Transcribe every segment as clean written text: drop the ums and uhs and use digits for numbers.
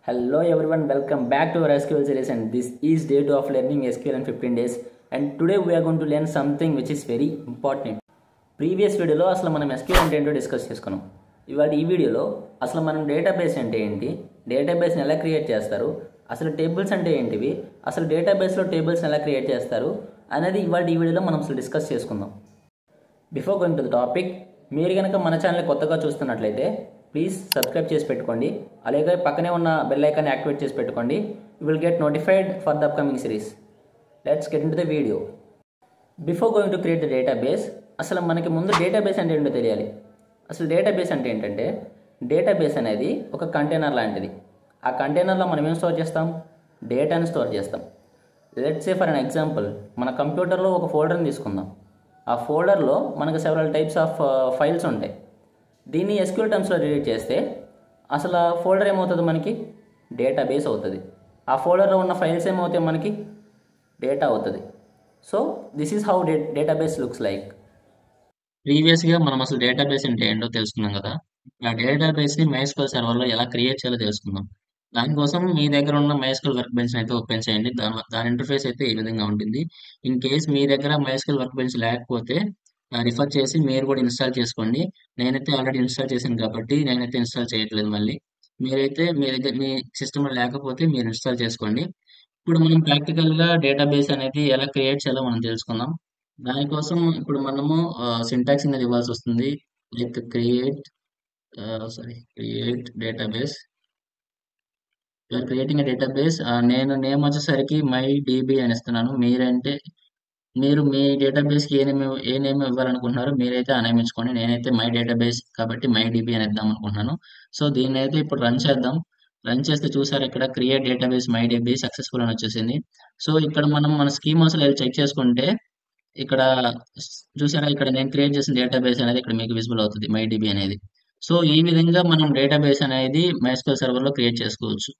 Hello everyone, welcome back to our SQL series, and this is day 2 of learning SQL in 15 days. And today we are going to learn something which is very important. Previous వీడియోలో అసలు మనం SQL అంటే ఏంటో discuss చేసుకున్నాం. ఇవాళ ఈ వీడియోలో అసలు మనం డేటాబేస్ అంటే ఏంటి, డేటాబేస్ని ఎలా క్రియేట్ చేస్తారు, అసలు టేబుల్స్ అంటే ఏంటివి, అసలు డేటాబేస్లో టేబుల్స్ని ఎలా క్రియేట్ చేస్తారు అనేది ఇవాళ ఈ వీడియోలో మనం అసలు డిస్కస్ చేసుకుందాం. Before going to the topic, మీరు కనుక మన ఛానల్ కొత్తగా చూస్తున్నట్లయితే ప్లీజ్ సబ్స్క్రైబ్ చేసి పెట్టుకోండి. అలాగే పక్కనే ఉన్న బెల్ ఐకాన్ యాక్టివేట్ చేసి పెట్టుకోండి. You will get notified for the upcoming series. Let's get in to the video. Before going to create the database, అసలు మనకి ముందు డేటాబేస్ అంటే ఏంటో తెలియాలి. అసలు డేటాబేస్ అంటే ఏంటంటే, డేటాబేస్ అనేది ఒక కంటైనర్ లాంటిది. ఆ కంటైనర్లో మనం ఏం స్టోర్ చేస్తాం, డేటాని స్టోర్ చేస్తాం. Let's say for an example, మన కంప్యూటర్లో ఒక ఫోల్డర్ని తీసుకుందాం. ఆ ఫోల్డర్లో మనకు సెవరల్ టైప్స్ ఆఫ్ ఫైల్స్ ఉంటాయి. దీన్ని SQL టర్మ్స్లో రిలేట్ చేస్తే అసలు ఆ ఫోల్డర్ ఏమవుతుంది, మనకి డేటాబేస్ అవుతుంది. ఆ ఫోల్డర్లో ఉన్న ఫైల్స్ ఏమవుతాయి, మనకి డేటా అవుతుంది. So this is how database looks like. ప్రీవియస్గా మనం అసలు డేటాబేస్ అంటే ఏంటో తెలుసుకున్నాం కదా. ఆ డేటాబేస్ని MySQL సర్వర్లో ఎలా క్రియేట్ చేయాలో తెలుసుకుందాం. దానికోసం మీ దగ్గర ఉన్న MySQL వర్క్ బెంచ్ అయితే ఓపెన్ చేయండి. దాని ఇంటర్ఫేస్ అయితే ఈ విధంగా ఉంటుంది. ఇన్ కేస్ మీ దగ్గర MySQL వర్క్ బెంచ్ లేకపోతే రిఫర్ చేసి మీరు కూడా ఇన్స్టాల్ చేసుకోండి. నేనైతే ఆల్రెడీ ఇన్స్టాల్ చేశాను కాబట్టి నేనైతే ఇన్స్టాల్ చేయట్లేదు. మళ్ళీ మీరైతే మీ దగ్గర మీ సిస్టంలో లేకపోతే మీరు ఇన్స్టాల్ చేసుకోండి. ఇప్పుడు మనం ప్రాక్టికల్గా డేటాబేస్ అనేది ఎలా క్రియేట్ చేయాలో మనం తెలుసుకుందాం. దానికోసం ఇప్పుడు మనము సింటాక్స్ అనేది ఇవ్వాల్సి వస్తుంది. Like create database. Creating database. నేను నేమ్ వచ్చేసరికి మై డిబి అని ఇస్తున్నాను. మీరు మీ డేటాబేస్కి ఏ నేమ్ ఇవ్వాలనుకుంటున్నారో మీరైతే ఆ నేమ్ ఇచ్చుకోండి. నేనైతే మై డేటాబేస్ కాబట్టి మై డిబి అని ఇద్దాం అనుకుంటున్నాను. సో దీన్ని అయితే ఇప్పుడు రన్ చేద్దాం. రన్ చేస్తే చూసారు, ఇక్కడ create database my dB successful అని వచ్చేసింది. సో ఇక్కడ మనం మన స్కీమాస్ చెక్ చేసుకుంటే ఇక్కడ చూసారా, ఇక్కడ నేను క్రియేట్ చేసిన డేటాబేస్ అనేది ఇక్కడ మీకు విజిబుల్ అవుతుంది, మై డిబి అనేది. సో ఈ విధంగా మనం డేటాబేస్ అనేది MySQL సర్వర్లో క్రియేట్ చేసుకోవచ్చు.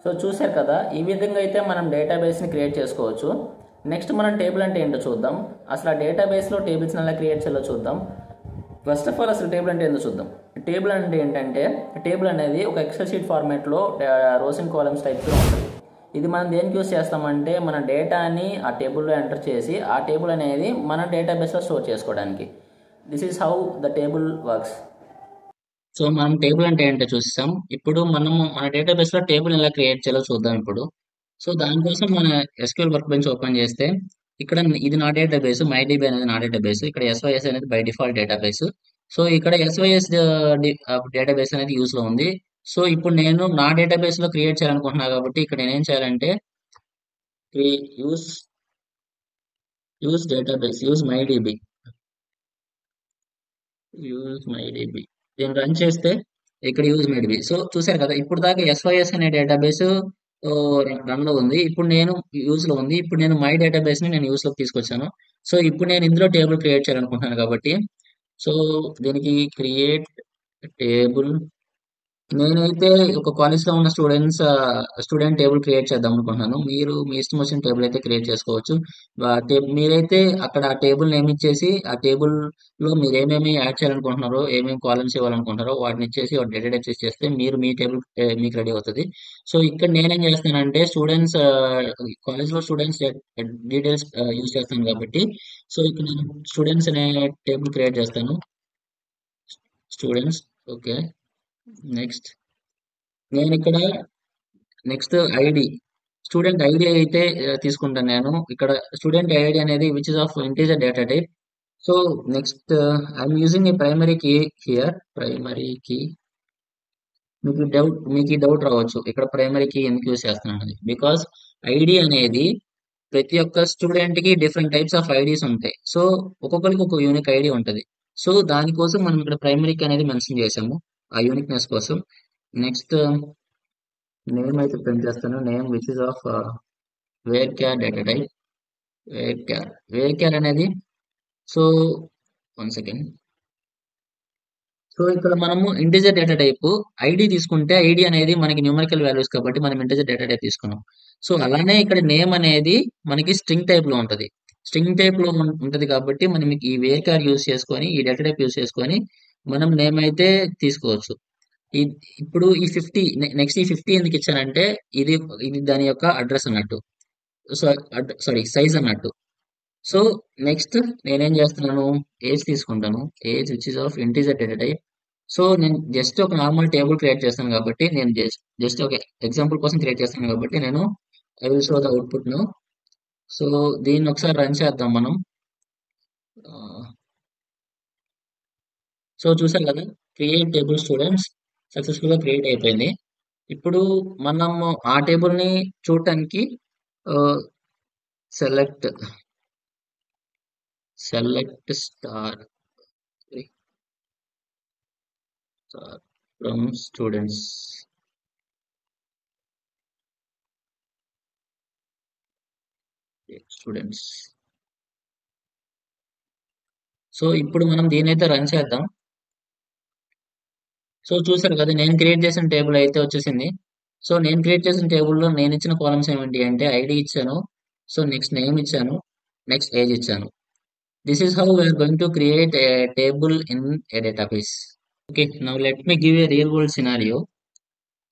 సో చూసారు కదా, ఈ విధంగా అయితే మనం డేటాబేస్ని క్రియేట్ చేసుకోవచ్చు. నెక్స్ట్ మనం టేబుల్ అంటే ఏంటో చూద్దాం. అసలు ఆ డేటాబేస్లో టేబుల్స్ని ఎలా క్రియేట్ చేయాలో చూద్దాం. ఫస్ట్ ఆఫ్ ఆల్ అసలు టేబుల్ అంటే ఏంటో చూద్దాం. టేబుల్ అంటే ఏంటంటే, టేబుల్ అనేది ఒక ఎక్సెల్ షీట్ ఫార్మాట్లో రోస్ అండ్ కాలమ్స్ టైప్లో ఉంటుంది. ఇది మనం దేనికి యూస్ చేస్తామంటే, మన డేటాని ఆ టేబుల్లో ఎంటర్ చేసి ఆ టేబుల్ అనేది మన డేటాబేస్లో స్టోర్ చేసుకోవడానికి. This is how the table works. So మనం టేబుల్ అంటే ఏంటో చూసాం. ఇప్పుడు మనము మన డేటాబేస్లో టేబుల్ ఎలా క్రియేట్ చేయాలో చూద్దాం ఇప్పుడు. సో దానికోసం మన SQL వర్క్ బెంచ్ ఓపెన్ చేస్తే ఇక్కడ ఇది నా డేటాబేస్, MyDB అనేది నా డేటాబేస్. ఇక్కడ SYS అనేది బై డిఫాల్ట్ డేటాబేస్. సో ఇక్కడ SYS డేటాబేస్ అనేది యూస్ లో ఉంది. సో ఇప్పుడు నేను నా డేటాబేస్ లో క్రియేట్ చేయాలనుకుంటున్నా కాబట్టి ఇక్కడ నేనేం చేయాలంటే యూస్ డేటాబేస్, యూస్ MyDB. దీన్ని రన్ చేస్తే ఇక్కడ యూజ్ MyDB. సో చూసారు కదా, ఇప్పుడు దాకా SYS అనే డేటాబేస్ రన్ లో ఉంది. ఇప్పుడు నేను యూజ్ లో ఉంది. ఇప్పుడు నేను మై డేటాబేస్ ని నేను యూజ్ లోకి తీసుకొచ్చాను. సో ఇప్పుడు నేను ఇందులో టేబుల్ క్రియేట్ చేయాలనుకుంటున్నాను కాబట్టి, సో దీనికి క్రియేట్ టేబుల్. నేనైతే ఒక కాలేజ్ లో ఉన్న స్టూడెంట్ టేబుల్ క్రియేట్ చేద్దాం అనుకుంటున్నాను. మీరు మీ ఇష్టం వచ్చిన టేబుల్ అయితే క్రియేట్ చేసుకోవచ్చు. మీరైతే అక్కడ ఆ టేబుల్ నేమ్ ఇచ్చేసి ఆ టేబుల్ లో మీరు ఏమేమి యాడ్ చేయాలనుకుంటున్నారో, ఏమేమి కాలమ్స్ ఇవ్వాలనుకుంటున్నారో వాటిని ఇచ్చేసి డేటా టైప్ చేస్తే మీరు మీ టేబుల్ మీకు రెడీ అవుతుంది. సో ఇక్కడ నేనేం చేస్తానంటే కాలేజ్ లో స్టూడెంట్స్ డీటెయిల్స్ యూజ్ చేస్తాను కాబట్టి, సో ఇక్కడ నేను స్టూడెంట్స్ అనే టేబుల్ క్రియేట్ చేస్తాను. Students, okay. నేను ఇక్కడ నెక్స్ట్ ఐడి, స్టూడెంట్ ఐడి అయితే తీసుకుంటాను. నేను ఇక్కడ స్టూడెంట్ ఐడి అనేది which is of integer data type. So next I'm using a primary key here. Primary key, మీకు ఈ డౌట్ రావచ్చు, ఇక్కడ ప్రైమరీ కీ ఎందుకు యూజ్ చేస్తున్నాను. బికాస్ ఐడి అనేది ప్రతి ఒక్క స్టూడెంట్ కి డిఫరెంట్ టైప్స్ ఆఫ్ ఐడీస్ ఉంటాయి. సో ఒక్కొక్కరికి ఒక యూనిక్ ఐడి ఉంటుంది. సో దానికోసం మనం ఇక్కడ ప్రైమరీ కీ అనేది మెన్షన్ చేసాము, ఆ యూనిక్నెస్ కోసం. నెక్స్ట్ నేమ్ అయితే ప్రింట్ చేస్తాను. Name which is of varchar data type. Varchar అనేది, సో 1 సెకండ్. సో ఇక్కడ మనము ఇంటిజర్ డేటా టైప్ ఐడి తీసుకుంటే, ఐడి అనేది మనకి న్యూమరికల్ వాల్యూస్ కాబట్టి మనం ఇంటిజర్ డేటా టైప్ తీసుకున్నాం. సో అలానే ఇక్కడ నేమ్ అనేది మనకి స్ట్రింగ్ టైప్ లో ఉంటది. స్ట్రింగ్ టైప్ లో ఉంటది కాబట్టి మనం ఈ వేర్ క్యార్ యూస్ చేసుకొని, ఈ డేటా టైప్ యూస్ చేసుకొని మనం నేమ్ అయితే తీసుకోవచ్చు. ఇప్పుడు ఈ 50 నెక్స్ట్ ఈ 50 ఎందుకు ఇచ్చానంటే ఇది ఇది దాని యొక్క అడ్రస్ అన్నట్టు. సో సారీ సైజ్ అన్నట్టు. సో నెక్స్ట్ నేనేం చేస్తున్నాను, ఏజ్ తీసుకుంటాను. Age which is of integer data type. So నేను జస్ట్ ఒక నార్మల్ టేబుల్ క్రియేట్ చేస్తాను కాబట్టి నేను జస్ట్ ఒక ఎగ్జాంపుల్ కోసం క్రియేట్ చేస్తాను కాబట్టి నేను I will show the output ను. సో దీన్ని ఒకసారి రన్ చేద్దాం మనం. సో చూసారు కదా, క్రియేట్ టేబుల్ స్టూడెంట్స్ సక్సెస్ఫుల్ గా క్రియేట్ అయిపోయింది. ఇప్పుడు మనం ఆ టేబుల్ ని చూడటానికి select star from students. So ఇప్పుడు మనం దీని అయితే రన్ చేద్దాం. సో చూసారు కదా, నేను క్రియేట్ చేసిన టేబుల్ అయితే వచ్చేసింది. సో నేను క్రియేట్ చేసిన టేబుల్లో నేను ఇచ్చిన కాలమ్స్ ఏమిటి అంటే ఐడి ఇచ్చాను, సో నెక్స్ట్ నేమ్ ఇచ్చాను, నెక్స్ట్ ఏజ్ ఇచ్చాను. This is how we're going to create a table in a database. Okay, now let me give a real world scenario.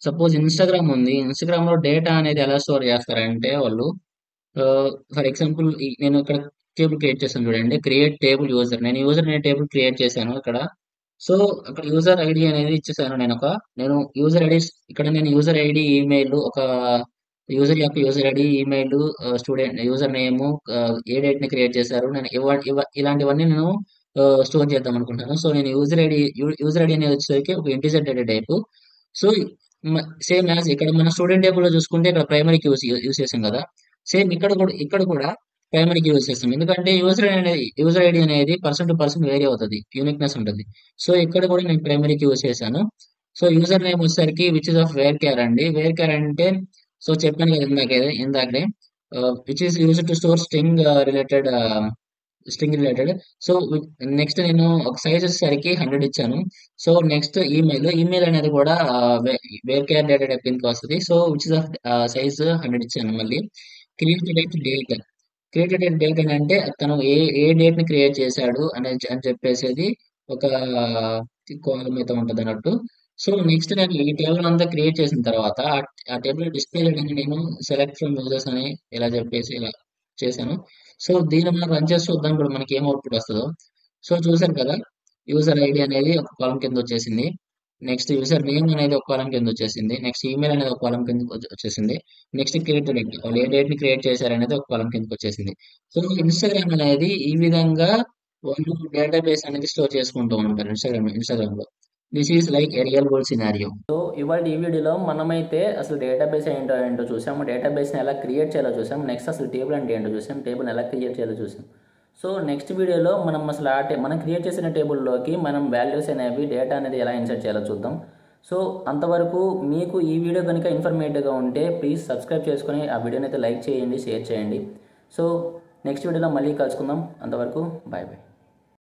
Suppose Instagram ఉంది. ఇన్స్టాగ్రామ్ లో data అనేది ఎలా store చేస్తారంటే వాళ్ళు, for example నేను ఇక్కడ టేబుల్ క్రియేట్ చేశాను చూడండి, క్రియేట్ టేబుల్ యూజర్. నేను యూజర్ అనే టేబుల్ క్రియేట్ చేశాను ఇక్కడ. సో అక్కడ యూజర్ ఐడి అనేది ఇచ్చేసాను. నేను యూజర్ ఐడి, ఇక్కడ నేను యూజర్ ఐడి ఈమెయిల్, ఒక యూజర్ యొక్క user ID email, student user name, ఏ డేట్ ని క్రియేట్ చేశారు, నేను ఇలాంటివన్నీ నేను స్టోర్ చేద్దాం అనుకుంటాను. సో నేను యూజర్ ఐడి అనేది వచ్చేసరికి ఒక integer data type. So same as ఇక్కడ మన స్టూడెంట్ టేబుల్ లో చూసుకుంటే ఇక్కడ ప్రైమరీకి యూస్ చేసాం కదా, సేమ్ ఇక్కడ కూడా ప్రైమరీకి యూజ్ చేస్తాం. ఎందుకంటే యూజర్ ఐడి అనేది పర్సన్ టు పర్సన్ వేరీ అవుతుంది, యూనిక్నెస్ ఉంటుంది. సో ఇక్కడ కూడా నేను ప్రైమరీకి యూజ్ చేశాను. సో యూజర్ నేమ్ వచ్చేసరికి which is of varchar అండి. వేర్ కేర్ అంటే సో చెప్పాను కదా ఇందాకే which is use to store string related. So next నేను ఒక సైజ్ వచ్చేసరికి 100 ఇచ్చాను. సో నెక్స్ట్ ఈమెయిల్ అనేది కూడా వేర్ కేర్ డేటా టైప్ కిందకి వస్తుంది. So which is of size 100 ఇచ్చాను. మళ్ళీ క్రియేటెడ్ డేట్ అంటే తను ఏ ఏ డేట్ ని క్రియేట్ చేశాడు అని చెప్పేసేది ఒక కాలం అయితే ఉంటుంది అన్నట్టు. సో నెక్స్ట్ నేను ఈ టేబుల్ అంతా క్రియేట్ చేసిన తర్వాత ఆ టేబుల్ డిస్ప్లే చేయడానికి నేను సెలెక్ట్ ఫ్రమ్ యూజర్స్ అని ఇలా చెప్పేసి ఇలా చేశాను. సో దీన్ని మనం రన్ చేసి చూద్దాం ఇప్పుడు మనకి ఏం అవుట్పుట్ వస్తుందో. సో చూసారు కదా, యూజర్ ఐడి అనేది ఒక కాలం కింద వచ్చేసింది. నెక్స్ట్ యూజర్ నేమ్ అనేది ఒక కాలం కింద వచ్చేసింది. నెక్స్ట్ ఈమెయిల్ అనేది ఒక కాలం కింద వచ్చేసింది. నెక్స్ట్ క్రియేట్ డేట్, వాళ్ళు ఏ డేట్ ని క్రియేట్ చేశారనేది ఒక కాలం కిందకి వచ్చేసింది. సో ఇన్స్టాగ్రామ్ అనేది ఈ విధంగా వాళ్ళు డేటాబేస్ అనేది స్టోర్ చేసుకుంటూ ఉంటారు ఇన్స్టాగ్రామ్ లో. This is like A real world scenario. So ఇవాళ ఈ వీడియోలో మనమైతే అసలు డేటాబేస్ ఏంటో చూసాము, డేటాబేస్ని ఎలా క్రియేట్ చేయాలో చూసాం, నెక్స్ట్ అసలు టేబుల్ అంటే ఏంటో చూసాం, టేబుల్ని ఎలా క్రియేట్ చేయాలో చూసాం. సో నెక్స్ట్ వీడియోలో మనం అసలు మనం క్రియేట్ చేసిన టేబుల్లోకి మనం వాల్యూస్ అనేవి డేటా అనేది ఎలా ఇన్సర్ట్ చేయాలో చూద్దాం. సో అంతవరకు మీకు ఈ వీడియో కనుక ఇన్ఫర్మేటివ్గా ఉంటే ప్లీజ్ సబ్స్క్రైబ్ చేసుకొని ఆ వీడియోని అయితే లైక్ చేయండి, షేర్ చేయండి. సో నెక్స్ట్ వీడియోలో మళ్ళీ కలుసుకుందాం. అంతవరకు బాయ్ బాయ్.